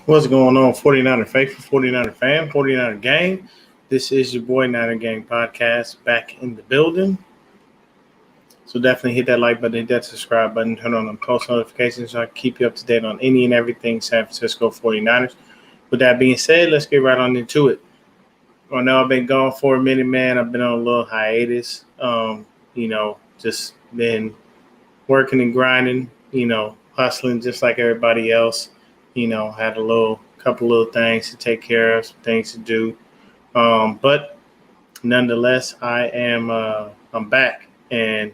What's going on, 49er faithful, 49er fan, 49er gang? This is your boy Niner Gang Podcast back in the building. So definitely hit that like button, hit that subscribe button, turn on them post notifications so I can keep you up to date on any and everything San Francisco 49ers. With that being said, let's get right on into it. I know I've been gone for a minute, man. I've been on a little hiatus. Just been working and grinding, hustling just like everybody else. Had a couple little things to take care of, some things to do. But nonetheless, I'm back, and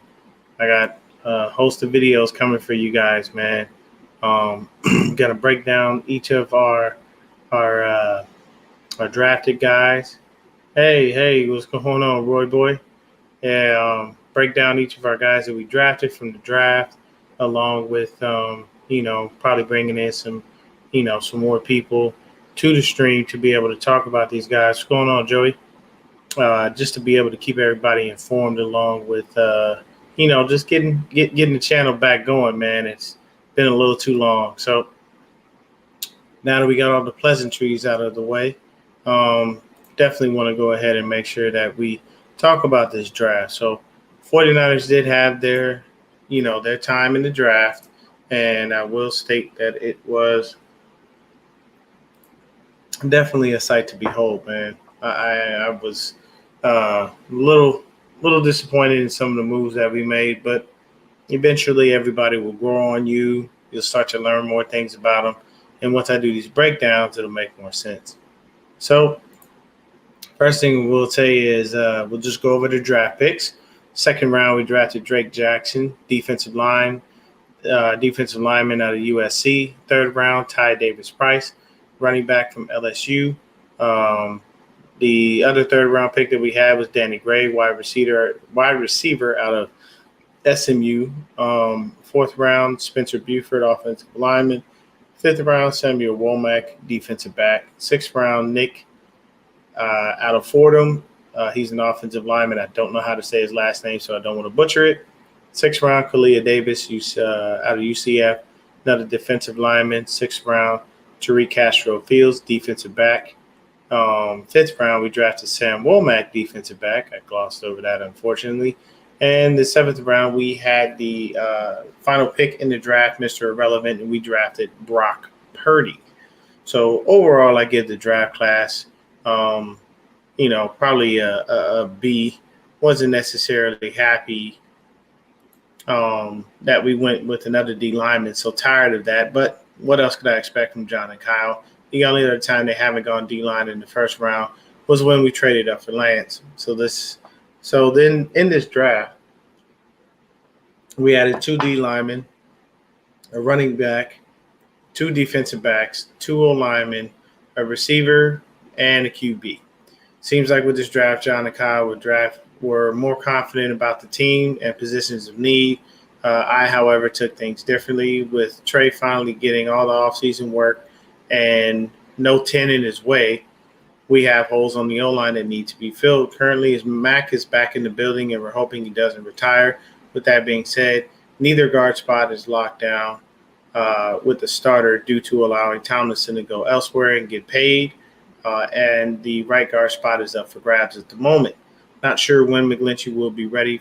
I got a host of videos coming for you guys, man. Gonna break down each of our drafted guys. Hey, what's going on, Roy boy? Yeah, break down each of our guys that we drafted from the draft, along with probably bringing in some more people to the stream to be able to talk about these guys. What's going on, Joey? Just to be able to keep everybody informed, along with just getting the channel back going, man. It's been a little too long. So now that we got all the pleasantries out of the way, definitely want to go ahead and make sure that we talk about this draft. So 49ers did have their time in the draft, and I will state that it was definitely a sight to behold, man. I was a little disappointed in some of the moves that we made, but eventually everybody will grow on you. You'll start to learn more things about them, and once I do these breakdowns, it'll make more sense. So first thing we'll tell you is we'll just go over the draft picks. Second round, we drafted Drake Jackson, defensive lineman out of USC. Third round, Ty Davis-Price, running back from LSU. The other third round pick that we had was Danny Gray, wide receiver out of SMU. Fourth round, Spencer Buford, offensive lineman. Fifth round, Samuel Womack, defensive back. Sixth round, Nick out of Fordham. He's an offensive lineman. I don't know how to say his last name, so I don't want to butcher it. Sixth round, Kalia Davis out of UCF, another defensive lineman. Sixth round, Tariq Castro Fields, defensive back. Fifth round, we drafted Sam Womack, defensive back. I glossed over that, unfortunately. And the seventh round, we had the final pick in the draft, Mr. Irrelevant, and we drafted Brock Purdy. So overall, I give the draft class probably a B. Wasn't necessarily happy that we went with another D lineman. So tired of that. But what else could I expect from John and Kyle? The only other time they haven't gone D line in the first round was when we traded up for Lance. So then in this draft, we added 2 D linemen, a running back, 2 defensive backs, 2 O linemen, a receiver, and a QB. Seems like with this draft, John and Kyle were more confident about the team and positions of need. I, however, took things differently, with Trey finally getting all the offseason work and no 10 in his way. We have holes on the O-line that need to be filled. Currently, Mac is back in the building, and we're hoping he doesn't retire. With that being said, neither guard spot is locked down with the starter due to allowing Tomlinson to go elsewhere and get paid. And the right guard spot is up for grabs at the moment. Not sure when McGlinchey will be ready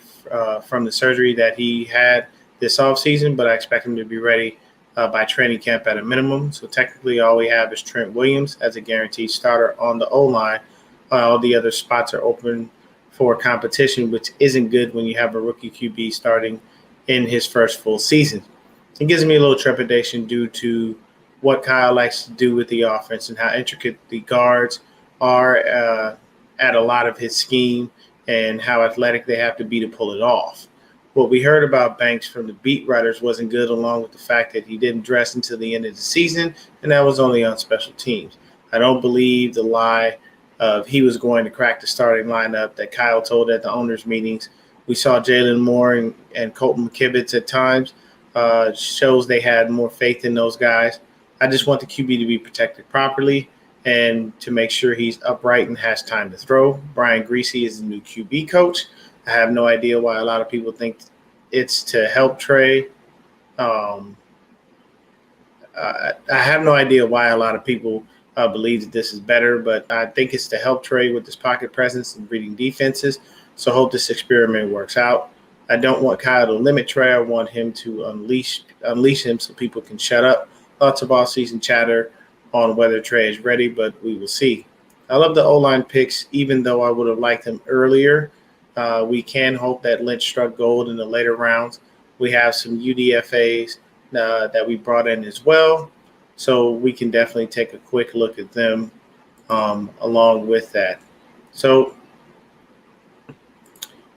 from the surgery that he had this offseason, but I expect him to be ready by training camp at a minimum. So technically all we have is Trent Williams as a guaranteed starter on the O-line. All the other spots are open for competition, which isn't good when you have a rookie QB starting in his first full season. It gives me a little trepidation due to what Kyle likes to do with the offense and how intricate the guards are at a lot of his scheme and how athletic they have to be to pull it off. What we heard about Banks from the beat writers wasn't good, along with the fact that he didn't dress until the end of the season, and that was only on special teams. I don't believe the lie of he was going to crack the starting lineup that Kyle told at the owners' meetings. We saw Jalen Moore and Colton McKivitz at times. Shows they had more faith in those guys. I just want the QB to be protected properly and to make sure he's upright and has time to throw. Brian Greasy is the new QB coach. I have no idea why a lot of people think it's to help Trey. I have no idea why a lot of people believe that this is better, but I think it's to help Trey with his pocket presence and reading defenses. So I hope this experiment works out. I don't want Kyle to limit Trey. I want him to unleash him so people can shut up. Lots of off-season chatter on whether Trey is ready, but we will see. I love the O-line picks, even though I would have liked them earlier. We can hope that Lynch struck gold in the later rounds. We have some UDFAs that we brought in as well, so we can definitely take a quick look at them along with that. So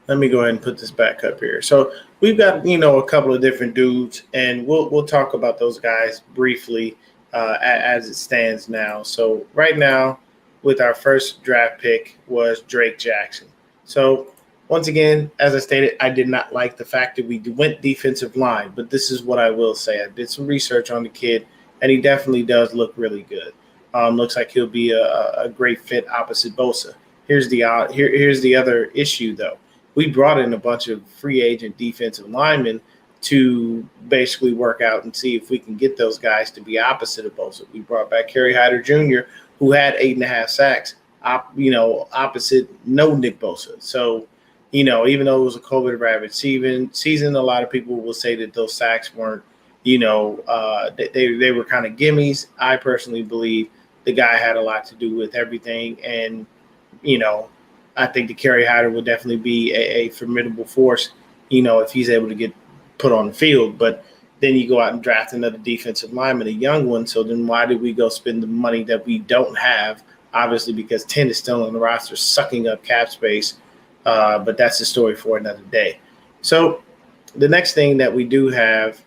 let me go ahead and put this back up here. So we've got, a couple of different dudes, and we'll talk about those guys briefly as it stands now. So right now, with our first draft pick was Drake Jackson. So once again, as I stated, I did not like the fact that we went defensive line, but this is what I will say. I did some research on the kid, and he definitely does look really good. Looks like he'll be a great fit opposite Bosa. Here's the other issue, though. We brought in a bunch of free agent defensive linemen to basically work out and see if we can get those guys to be opposite of Bosa. We brought back Kerry Hyder Jr., who had 8.5 sacks, opposite no Nick Bosa. So, even though it was a COVID-ravaged season, a lot of people will say that those sacks weren't, they were kind of gimmies. I personally believe the guy had a lot to do with everything. And, I think the Kerry Hyder will definitely be a formidable force, if he's able to get put on the field. But then you go out and draft another defensive lineman, a young one. So then why did we go spend the money that we don't have? Obviously, because 10 is still on the roster, sucking up cap space. But that's the story for another day. So the next thing that we do have,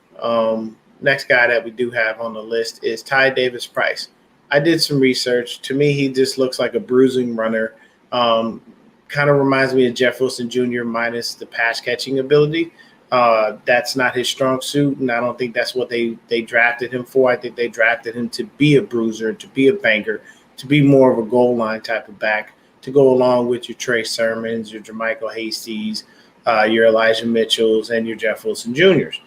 next guy that we do have on the list is Ty Davis Price. I did some research. To me, he just looks like a bruising runner. Kind of reminds me of Jeff Wilson Jr. minus the pass catching ability. That's not his strong suit, and I don't think that's what they drafted him for. I think they drafted him to be a bruiser, to be a banker, to be more of a goal line type of back, to go along with your Trey Sermons, your Jermichael Hasties, your Elijah Mitchells, and your Jeff Wilson Jr.'s.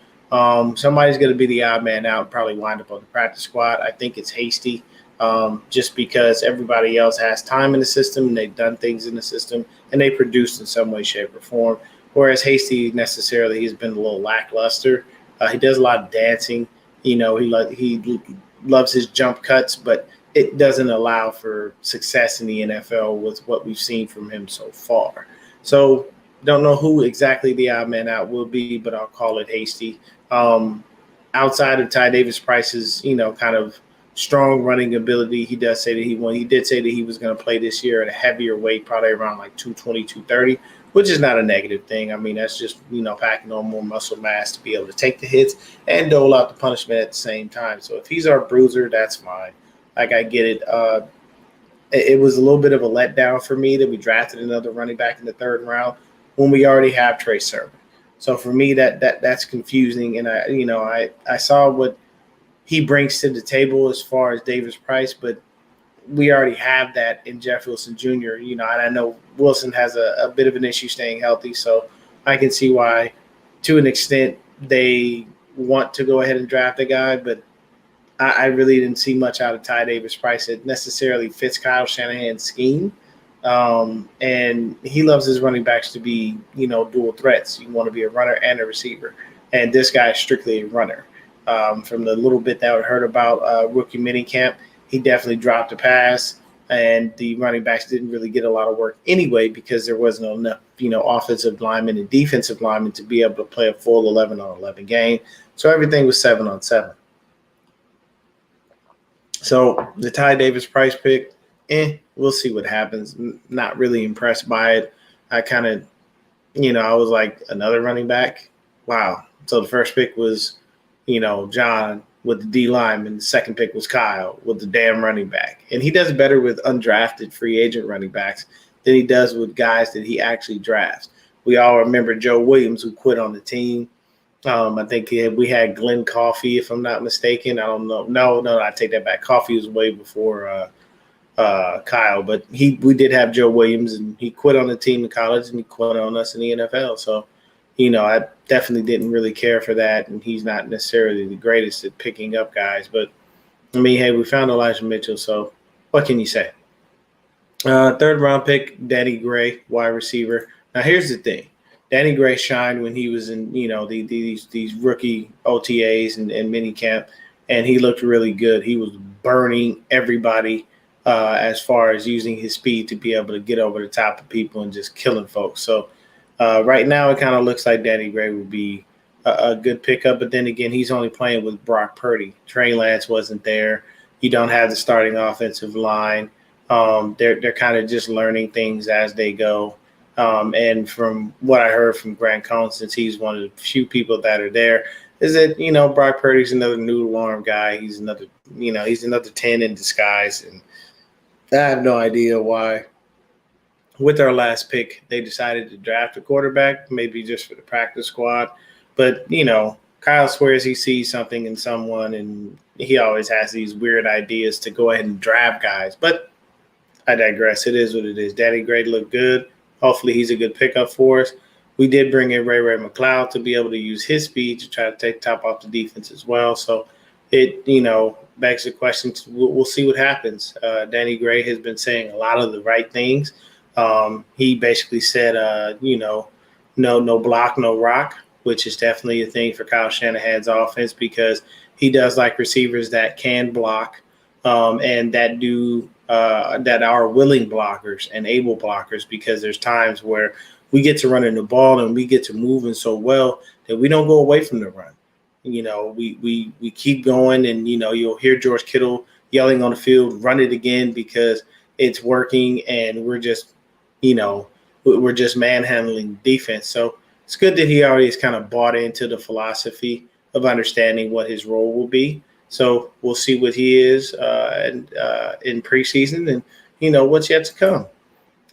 Somebody's going to be the odd man out and probably wind up on the practice squad. I think it's Hasty, just because everybody else has time in the system, and they've done things in the system, and they produced in some way, shape, or form. Whereas Hasty necessarily he's been a little lackluster. He does a lot of dancing. He loves his jump cuts, but it doesn't allow for success in the NFL with what we've seen from him so far. So don't know who exactly the odd man out will be, but I'll call it Hasty. Outside of Ty Davis Price's, kind of strong running ability, he did say that he was going to play this year at a heavier weight, probably around like 220, 230. Which is not a negative thing. I mean, that's just, packing on more muscle mass to be able to take the hits and dole out the punishment at the same time. So if he's our bruiser, that's fine. Like, I get it. It was a little bit of a letdown for me that we drafted another running back in the third round when we already have Trey Sermon. So for me, that's confusing. And I saw what he brings to the table as far as Davis Price, but we already have that in Jeff Wilson Jr., and I know Wilson has a bit of an issue staying healthy, so I can see why, to an extent, they want to go ahead and draft a guy, but I really didn't see much out of Ty Davis Price that necessarily fits Kyle Shanahan's scheme, and he loves his running backs to be, dual threats. You want to be a runner and a receiver, and this guy is strictly a runner. From the little bit that I heard about rookie minicamp, he definitely dropped a pass, and the running backs didn't really get a lot of work anyway because there wasn't enough, offensive linemen and defensive linemen to be able to play a full 11-on-11 game. So everything was 7-on-7. So the Ty Davis Price pick, we'll see what happens. Not really impressed by it. I kind of, I was like, another running back? Wow. So the first pick was, John with the D lineman. The second pick was Kyle with the damn running back. And he does better with undrafted free agent running backs than he does with guys that he actually drafts. We all remember Joe Williams, who quit on the team. I think we had Glenn Coffey, if I'm not mistaken. I don't know. No, I take that back. Coffey was way before Kyle. But we did have Joe Williams, and he quit on the team in college, and he quit on us in the NFL. So, I definitely didn't really care for that, and he's not necessarily the greatest at picking up guys. But I mean, hey, we found Elijah Mitchell, so what can you say? Third round pick, Danny Gray, wide receiver. Now here's the thing: Danny Gray shined when he was in these rookie OTAs and mini camp, and he looked really good. He was burning everybody as far as using his speed to be able to get over the top of people and just killing folks. So right now, it kind of looks like Danny Gray would be a good pickup. But then again, he's only playing with Brock Purdy. Trey Lance wasn't there. You don't have the starting offensive line. They're kind of just learning things as they go. And from what I heard from Grant Cohn, since he's one of the few people that are there, is that Brock Purdy's another noodle arm guy. He's another 10 in disguise, and I have no idea why. With our last pick, they decided to draft a quarterback, maybe just for the practice squad. But Kyle swears he sees something in someone, and he always has these weird ideas to go ahead and draft guys. But I digress. It is what it is. Danny Gray looked good. Hopefully he's a good pickup for us. We did bring in Ray McLeod to be able to use his speed to try to take top off the defense as well. So it, begs the question. We'll see what happens. Danny Gray has been saying a lot of the right things. He basically said, no block, no rock, which is definitely a thing for Kyle Shanahan's offense because he does like receivers that can block and that are willing blockers and able blockers, because there's times where we get to running the ball and we get to moving so well that we don't go away from the run. We keep going, and you'll hear George Kittle yelling on the field, run it again, because it's working, and we're just manhandling defense. So it's good that he already has kind of bought into the philosophy of understanding what his role will be. So we'll see what he is in preseason, and what's yet to come.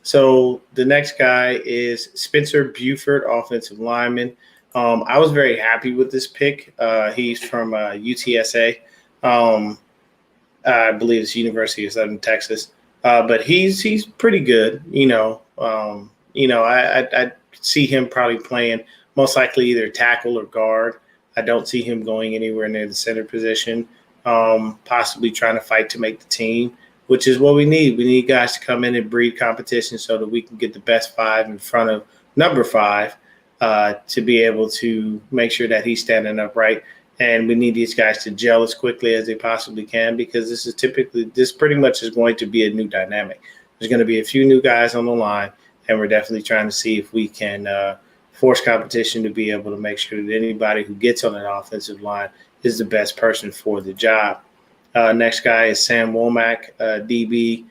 So the next guy is Spencer Buford, offensive lineman. I was very happy with this pick. He's from UTSA. I believe it's University of Southern Texas. But he's pretty good. I see him probably playing most likely either tackle or guard. I don't see him going anywhere near the center position, possibly trying to fight to make the team, which is what we need. We need guys to come in and breed competition so that we can get the best five in front of number 5 to be able to make sure that he's standing upright. And we need these guys to gel as quickly as they possibly can, because this pretty much is going to be a new dynamic. There's going to be a few new guys on the line, and we're definitely trying to see if we can force competition to be able to make sure that anybody who gets on an offensive line is the best person for the job. Next guy is Sam Womack, DB.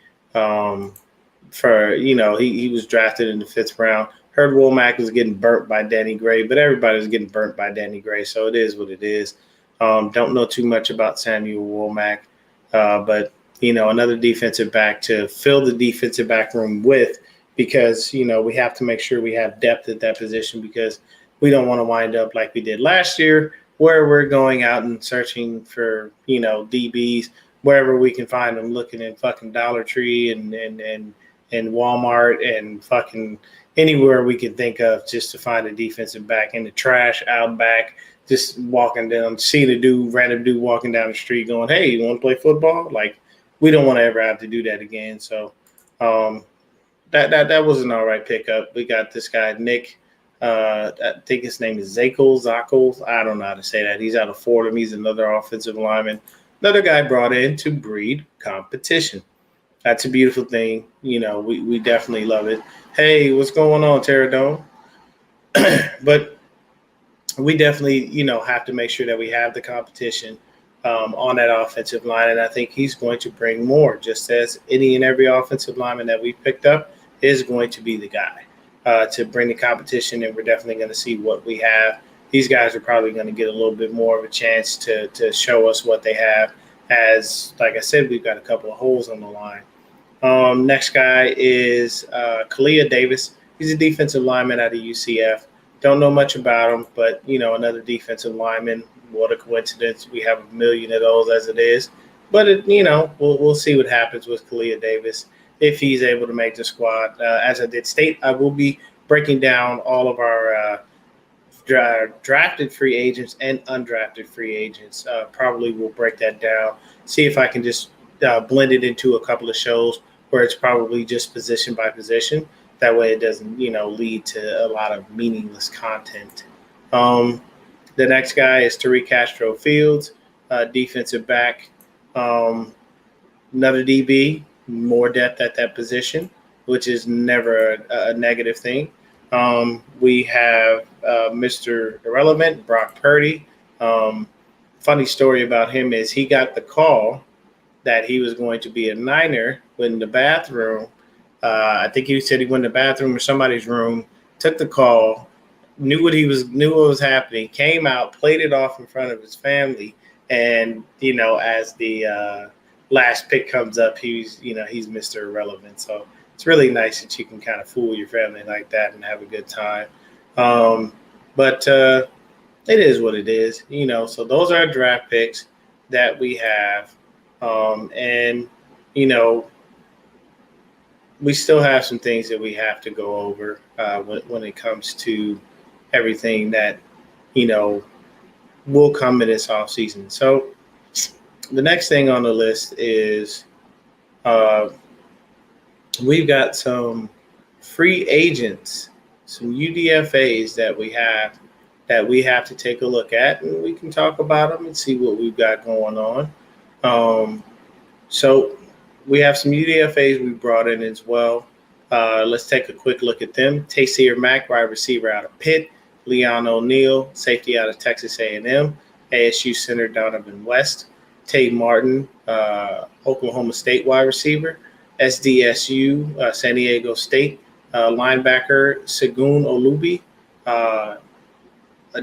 He was drafted in the 5th round. Heard Womack was getting burnt by Danny Gray, but everybody's getting burnt by Danny Gray, so it is what it is. Don't know too much about Samuel Womack, but another defensive back to fill the defensive back room with, because we have to make sure we have depth at that position, because we don't want to wind up like we did last year, where we're going out and searching for DBs wherever we can find them, looking in fucking Dollar Tree and Walmart and fucking anywhere we can think of, just to find a defensive back in the trash out back, just walking down, seeing a random dude walking down the street going, hey, you want to play football? Like, we don't want to ever have to do that again. So that was an all right pickup. We got this guy, Nick. I think his name is Zakel. I don't know how to say that. He's out of Fordham. He's another offensive lineman. Another guy brought in to breed competition. That's a beautiful thing. We definitely love it. Hey, what's going on, Terradome? But we definitely, have to make sure that we have the competition on that offensive line. And I think he's going to bring more, just as any and every offensive lineman that we picked up is going to be the guy to bring the competition. And we're definitely going to see what we have. These guys are probably going to get a little bit more of a chance to show us what they have, as, like I said, we've got a couple of holes on the line. Next guy is Kalia Davis. He's a defensive lineman out of UCF. Don't know much about him, but, another defensive lineman. What a coincidence. We have a million of those as it is. But, we'll see what happens with Kalia Davis if he's able to make the squad. As I did state, I will be breaking down all of our drafted free agents and undrafted free agents. Probably will break that down. See if I can just blend it into a couple of shows where it's probably just position by position. That way, it doesn't lead to a lot of meaningless content. Um, the next guy is Tariq Castro Fields, defensive back. Um, Another DB, more depth at that position, which is never a negative thing. We have Mr. Irrelevant, Brock Purdy. Um, Funny story about him is he got the call that he was going to be a Niner when in the bathroom. I think he said he went in the bathroom or somebody's room, took the call, knew what was happening, came out, played it off in front of his family, and as the last pick comes up, he's Mr. Irrelevant. So it's really nice that you can kind of fool your family like that and have a good time. But it is what it is, So those are draft picks that we have, and we still have some things that we have to go over when it comes to everything that will come in this offseason. So the next thing on the list is we've got some free agents, some UDFAs that we have to take a look at, and we can talk about them and see what we've got going on. So we have some UDFAs we brought in as well. Let's take a quick look at them. Taysir Mack, wide receiver out of Pitt. Leon O'Neal, safety out of Texas A&M. ASU center Donovan West. Tay Martin, Oklahoma State wide receiver. SDSU, San Diego State. Linebacker Segun Olubi.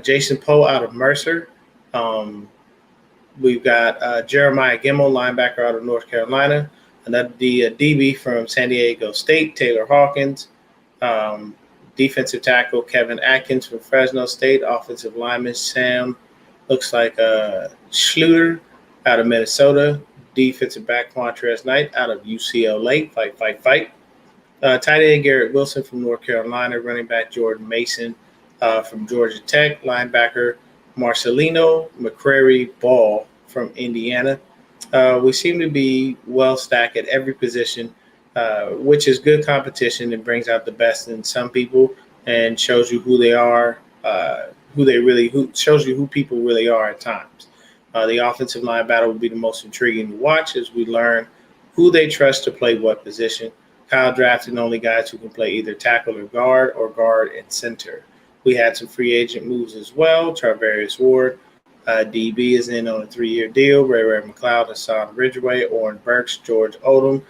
Jason Poe out of Mercer. We've got Jeremiah Gemmel, linebacker out of North Carolina. Another DB from San Diego State, Taylor Hawkins. Defensive tackle Kevin Atkins from Fresno State. Offensive lineman Sam, looks like Schluter out of Minnesota. Defensive back Quantrez Knight out of UCLA. Fight. Tight end Garrett Wilson from North Carolina. Running back Jordan Mason from Georgia Tech. Linebacker Marcelino McCrary Ball from Indiana. We seem to be well stacked at every position, which is good competition and brings out the best in some people and shows you who they are, shows you who people really are at times. The offensive line battle will be the most intriguing to watch as we learn who they trust to play what position. Kyle drafted only guys who can play either tackle or guard and center. We had some free agent moves as well. Charvarius Ward, DB, is in on a 3-year deal. Ray McLeod, Hassan Ridgeway, Oren Burks, George Odom.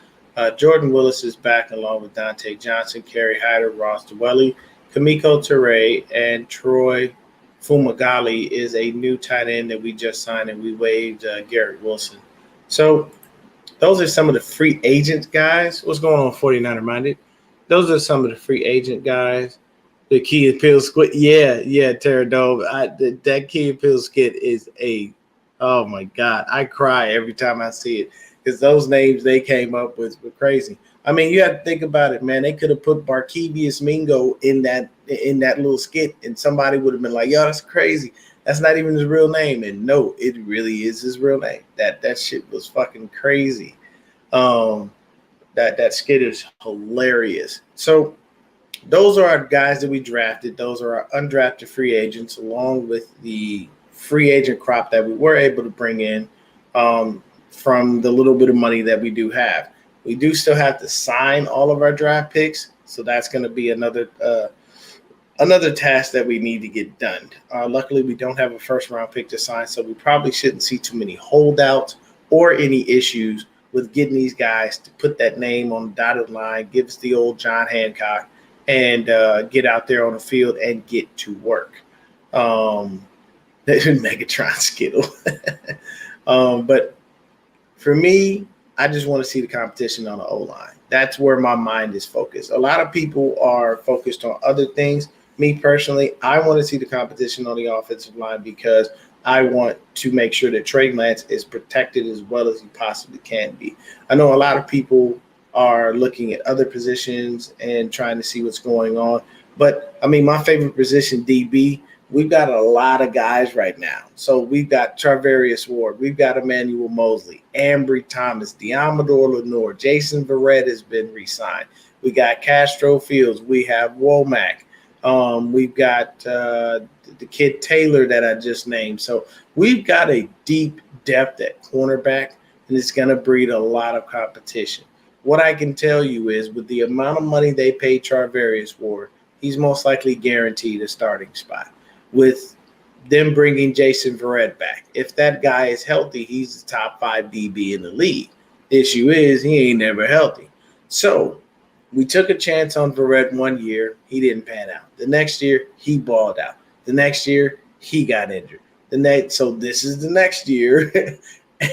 Jordan Willis is back along with Dante Johnson, Kerry Hyder, Ross Dwelly, Kamiko Ture, and Troy Fumagalli is a new tight end that we just signed, and we waived Garrett Wilson. So those are some of the free agent guys. What's going on, 49er Minded? Those are some of the free agent guys. The Key and Peele skit. Yeah, Terra Dome. That Key and Peele skit is oh my God. I cry every time I see it because those names they came up with were crazy. I mean, you have to think about it, man. They could have put Barkevius Mingo in that little skit, and somebody would have been like, yo, that's crazy. That's not even his real name. And no, it really is his real name. That shit was fucking crazy. That skit is hilarious. So those are our guys that we drafted. Those are our undrafted free agents, along with the free agent crop that we were able to bring in from the little bit of money that we do have. We do still have to sign all of our draft picks, so that's going to be another task that we need to get done. Luckily, we don't have a first-round pick to sign, so we probably shouldn't see too many holdouts or any issues with getting these guys to put that name on the dotted line, give us the old John Hancock, and get out there on the field and get to work. Megatron Skittle. But for me, I just want to see the competition on the O-line. That's where my mind is focused. A lot of people are focused on other things. Me personally, I want to see the competition on the offensive line because I want to make sure that Trey Lance is protected as well as he possibly can be. I know a lot of people are looking at other positions and trying to see what's going on. But, I mean, my favorite position, DB, we've got a lot of guys right now. So we've got Charvarius Ward, we've got Emmanuel Mosley, Ambry Thomas, Diamador Lenore, Jason Verrett has been re-signed. We got Castro Fields, we have Womack, we've got the kid Taylor that I just named. So we've got a deep depth at cornerback, and it's going to breed a lot of competition. What I can tell you is, with the amount of money they paid Charvarius Ward, he's most likely guaranteed a starting spot. With them bringing Jason Verrett back, if that guy is healthy, he's the top 5 DB in the league. Issue is, he ain't never healthy. So we took a chance on Verrett 1 year. He didn't pan out. The next year, he balled out. The next year, he got injured. So this is the next year,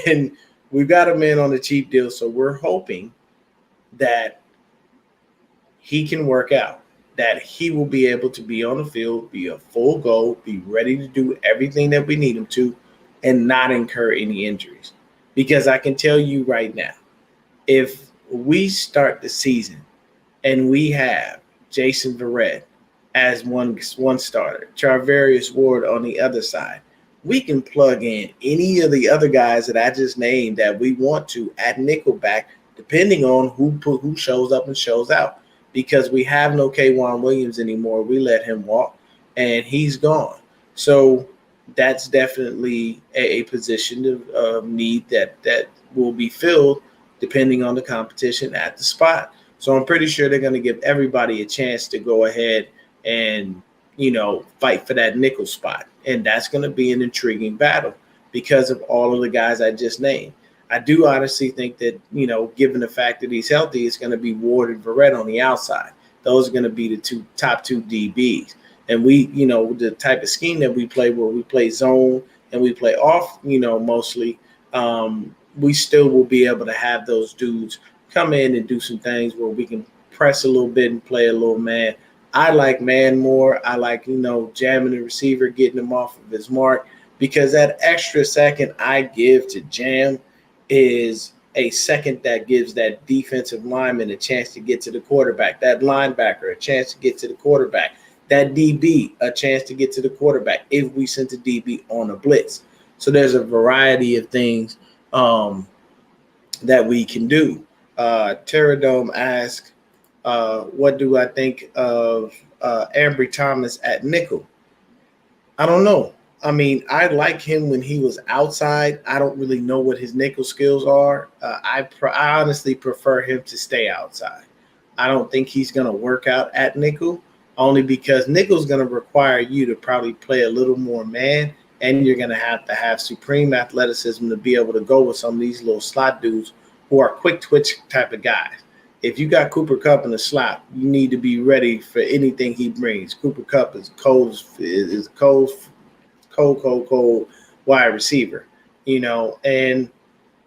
and we've got him in on a cheap deal. So we're hoping that he can work out, that he will be able to be on the field, be a full go, be ready to do everything that we need him to, and not incur any injuries. Because I can tell you right now, if we start the season and we have Jason Verrett as one starter, Charvarius Ward on the other side, we can plug in any of the other guys that I just named that we want to at nickelback, depending on who shows up and shows out. Because we have no K'Wan Williams anymore. We let him walk, and he's gone. So that's definitely a position of need that will be filled depending on the competition at the spot. So I'm pretty sure they're going to give everybody a chance to go ahead and, fight for that nickel spot. And that's going to be an intriguing battle because of all of the guys I just named. I do honestly think that, given the fact that he's healthy, it's going to be Ward and Verrett on the outside. Those are going to be the top two DBs. And we, the type of scheme that we play, where we play zone and we play off, mostly, we still will be able to have those dudes come in and do some things where we can press a little bit and play a little man. I like man more. I like, jamming the receiver, getting him off of his mark, because that extra second I give to jam is a second that gives that defensive lineman a chance to get to the quarterback, that linebacker a chance to get to the quarterback, that DB a chance to get to the quarterback if we sent the DB on a blitz. So there's a variety of things that we can do. Terradome asks, what do I think of Ambry Thomas at nickel? I don't know. I mean, I like him when he was outside. I don't really know what his nickel skills are. I honestly prefer him to stay outside. I don't think he's going to work out at nickel, only because nickel's going to require you to probably play a little more man, and you're going to have supreme athleticism to be able to go with some of these little slot dudes who are quick twitch type of guys. If you got Cooper Kupp in the slot, you need to be ready for anything he brings. Cooper Kupp is cold wide receiver, and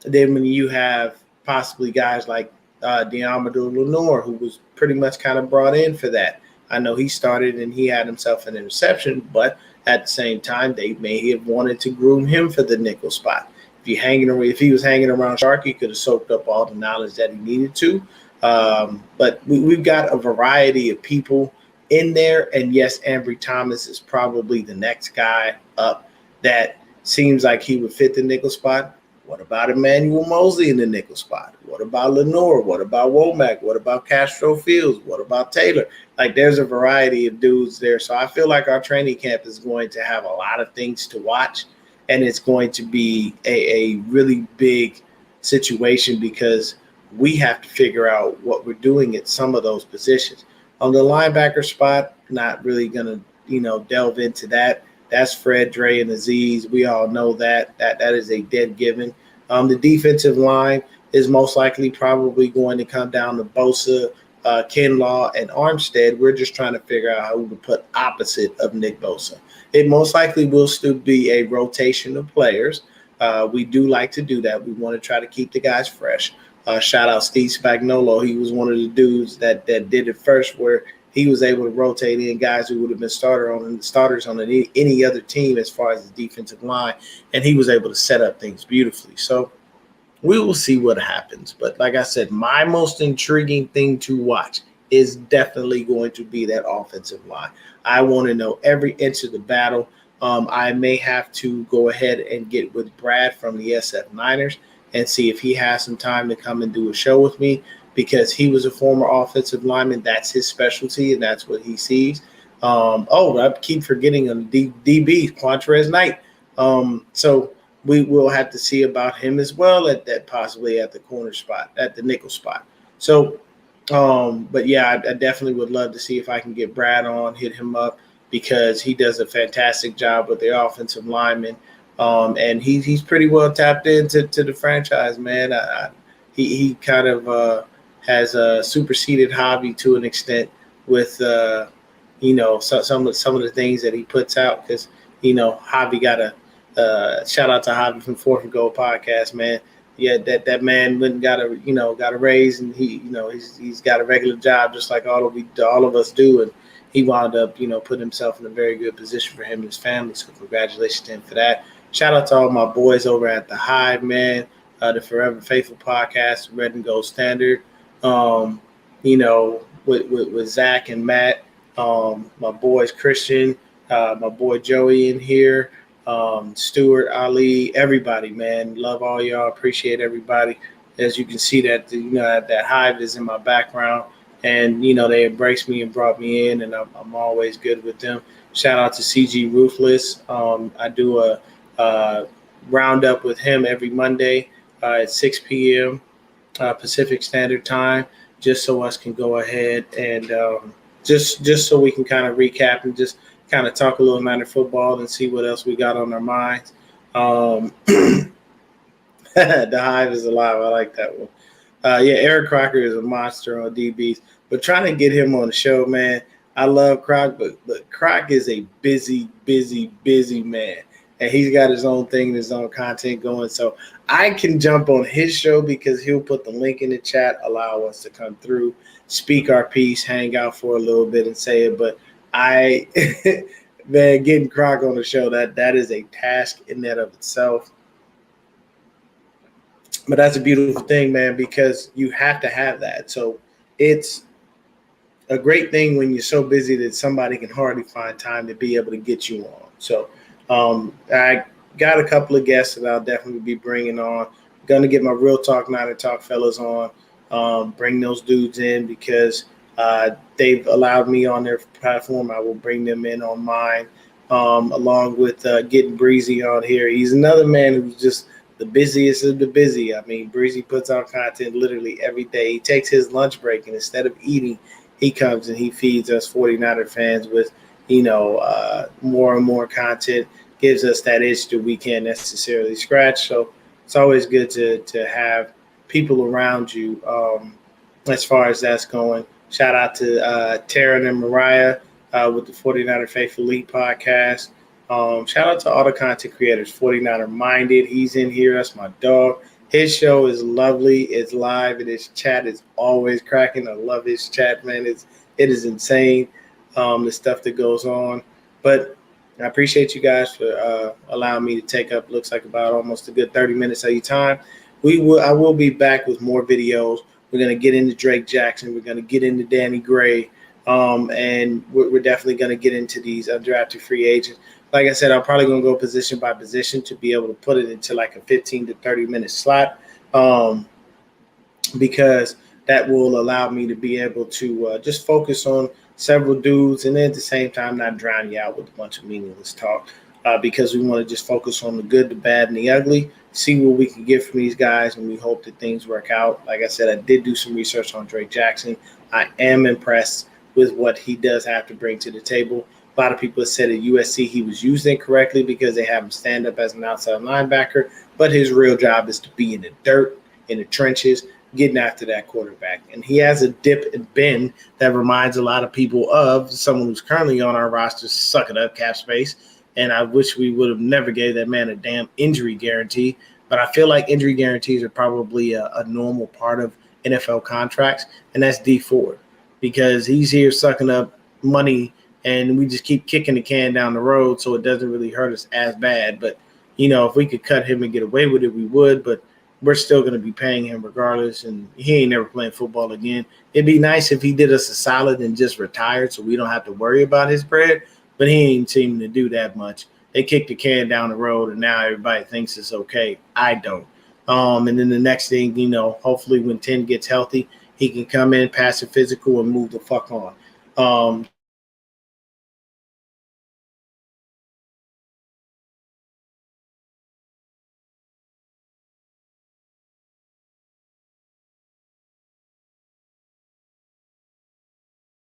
then when you have possibly guys like Diamador Lenore, who was pretty much kind of brought in for that. I know he started and he had himself an interception, but at the same time, they may have wanted to groom him for the nickel spot. If he was hanging around Shark, he could have soaked up all the knowledge that he needed to. But we've got a variety of people in there, and yes, Ambry Thomas is probably the next guy up that seems like he would fit the nickel spot. What about Emmanuel Mosley in the nickel spot? What about Lenore? What about Womack? What about Castro Fields? What about Taylor? Like, there's a variety of dudes there. So I feel like our training camp is going to have a lot of things to watch, and it's going to be a really big situation because we have to figure out what we're doing at some of those positions. On the linebacker spot, not really going to, delve into that. That's Fred, Dre, and Aziz. We all know that is a dead given. The defensive line is most likely probably going to come down to Bosa, Kinlaw, and Armstead. We're just trying to figure out how we can put opposite of Nick Bosa. It most likely will still be a rotation of players. We do like to do that. We want to try to keep the guys fresh. Shout out Steve Spagnuolo. He was one of the dudes that did it first, where he was able to rotate in guys who would have been starters on any other team as far as the defensive line, and he was able to set up things beautifully. So we will see what happens. But like I said, my most intriguing thing to watch is definitely going to be that offensive line. I want to know every inch of the battle. I may have to go ahead and get with Brad from the SF Niners and see if he has some time to come and do a show with me, because he was a former offensive lineman. That's his specialty, and that's what he sees. I keep forgetting on the DB, Quantrez Knight. So we will have to see about him as well at that, possibly at the corner spot, at the nickel spot. So, but yeah, I definitely would love to see if I can get Brad on, hit him up, because he does a fantastic job with the offensive lineman. And he's pretty well tapped into the franchise, man. He kind of has a superseded Hobby to an extent with some of the things that he puts out, because Hobby got a shout out to Hobby from Fourth and Goal podcast, man. Yeah, that man went and got a raise, and he's got a regular job just like all of us do, and he wound up putting himself in a very good position for him and his family. So congratulations to him for that. Shout out to all my boys over at the Hive, man, the Forever Faithful podcast, Red and Gold Standard. With Zach and Matt, my boys Christian, my boy Joey in here. Stuart, Ali, everybody, man. Love all y'all. Appreciate everybody. As you can see that that Hive is in my background, and they embraced me and brought me in, and I'm always good with them. Shout out to CG Ruthless. I do a roundup with him every Monday at 6 p.m. Pacific Standard Time, just so us can go ahead and just so we can kind of recap and just kind of talk a little Niner football and see what else we got on our minds. The Hive is alive. I like that one. Eric Crocker is a monster on DBs, but trying to get him on the show, man. I love Croc, but Croc is a busy man, and he's got his own thing, his own content going. So I can jump on his show because he'll put the link in the chat, allow us to come through, speak our piece, hang out for a little bit, and say it. But man, getting Croc on the show, that is a task in that of itself. But that's a beautiful thing, man, because you have to have that. So it's a great thing when you're so busy that somebody can hardly find time to be able to get you on. So I got a couple of guests that I'll definitely be bringing on. Going to get my Real Talk Niner Talk fellas on, bring those dudes in because they've allowed me on their platform. I will bring them in on mine, along with getting Breezy on here. He's another man who's just the busiest of the busy. I mean, Breezy puts out content literally every day. He takes his lunch break, and instead of eating, he comes and he feeds us 49er fans with, more and more content, gives us that itch that we can't necessarily scratch. So it's always good to have people around you as far as that's going. Shout out to Taryn and Mariah with the 49er Faithful Elite podcast. Shout out to all the content creators, 49er Minded. He's in here. That's my dog. His show is lovely. It's live, and his chat is always cracking. I love his chat, man. It is insane, the stuff that goes on. But I appreciate you guys for allowing me to take up, looks like about almost a good 30 minutes of your time. I will be back with more videos. We're going to get into Drake Jackson. We're going to get into Danny Gray. And we're definitely going to get into these undrafted free agents. Like I said, I'm probably going to go position by position to be able to put it into like a 15 to 30-minute slot, because that will allow me to be able to just focus on several dudes and then at the same time not drown you out with a bunch of meaningless talk, because we want to just focus on the good, the bad, and the ugly, see what we can get from these guys, and we hope that things work out. Like I said, I did do some research on Drake Jackson. I am impressed with what he does have to bring to the table. A lot of people have said at USC he was used incorrectly because they have him stand up as an outside linebacker, but his real job is to be in the dirt, in the trenches, getting after that quarterback. And he has a dip and bend that reminds a lot of people of someone who's currently on our roster sucking up cap space. And I wish we would have never gave that man a damn injury guarantee. But I feel like injury guarantees are probably a normal part of NFL contracts, and that's D Ford, because he's here sucking up money and we just keep kicking the can down the road, so it doesn't really hurt us as bad. But, if we could cut him and get away with it, we would. But we're still going to be paying him regardless, and he ain't never playing football again. It'd be nice if he did us a solid and just retired, so we don't have to worry about his bread. But he ain't seeming to do that much. They kicked the can down the road, and now everybody thinks it's okay. I don't. And then the next thing, hopefully when 10 gets healthy, he can come in, pass the physical, and move the fuck on. Just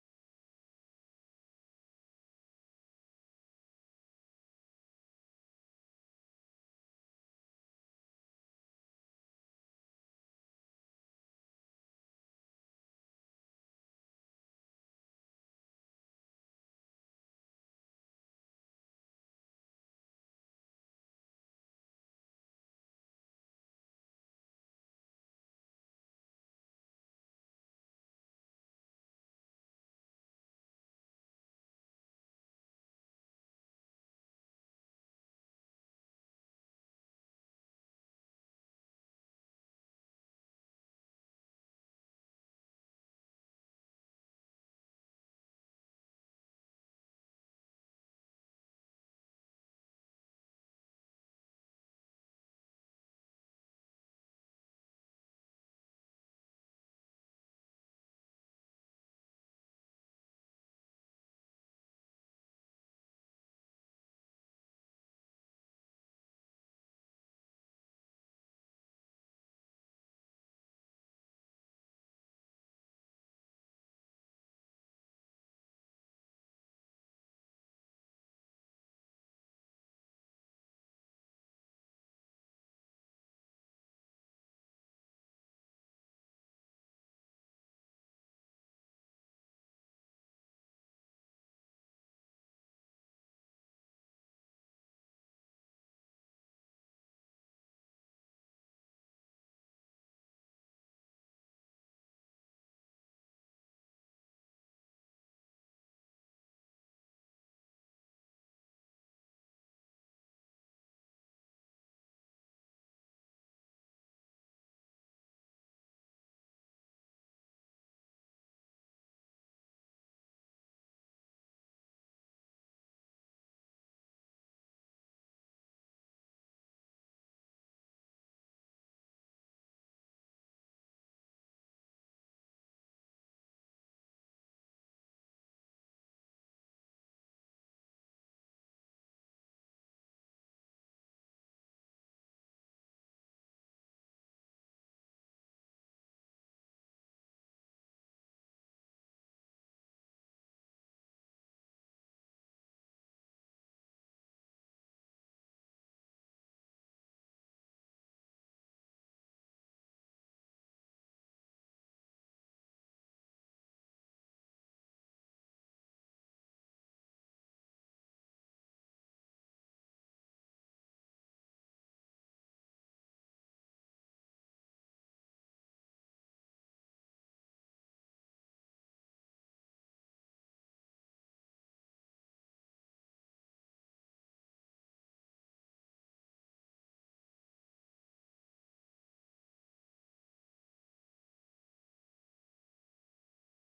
did want to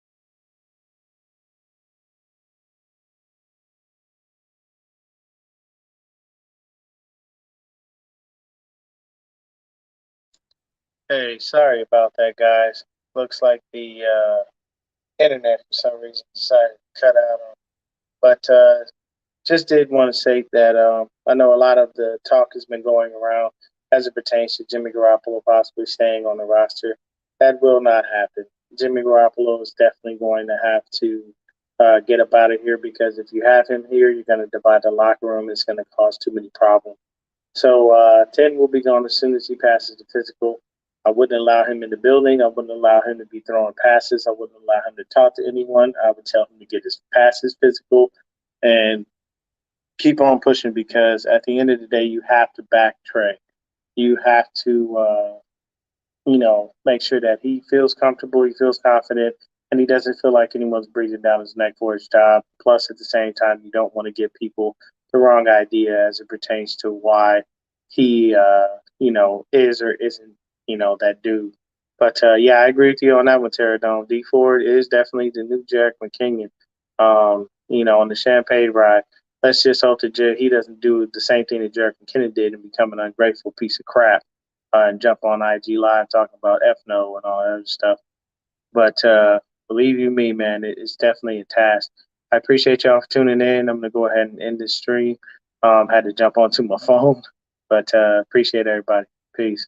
say that looks like the Hey, sorry about that, guys. Looks like the internet for some reason decided to cut out on. But just did want to say that I know a lot of the talk has been going around as it pertains to Jimmy Garoppolo possibly staying on the roster. That will not happen. Jimmy Garoppolo is definitely going to have to get up out of here because if you have him here, you're going to divide the locker room. It's going to cause too many problems. So 10 will be gone as soon as he passes the physical. I wouldn't allow him in the building. I wouldn't allow him to be throwing passes. I wouldn't allow him to talk to anyone. I would tell him to get his passes physical and keep on pushing because at the end of the day, you have to back Trey. You have to, make sure that he feels comfortable, he feels confident, and he doesn't feel like anyone's breathing down his neck for his job. Plus, at the same time, you don't want to give people the wrong idea as it pertains to why he, is or isn't that dude. But yeah, I agree with you on that one, Terradome. D Ford is definitely the new Jack McKinnon. On the Champagne ride. Let's just hope that he doesn't do the same thing that Jack McKinnon did and become an ungrateful piece of crap and jump on IG Live talking about FNO and all that other stuff. But believe you me, man, it's definitely a task. I appreciate y'all for tuning in. I'm going to go ahead and end this stream. Had to jump onto my phone, but appreciate everybody. Peace.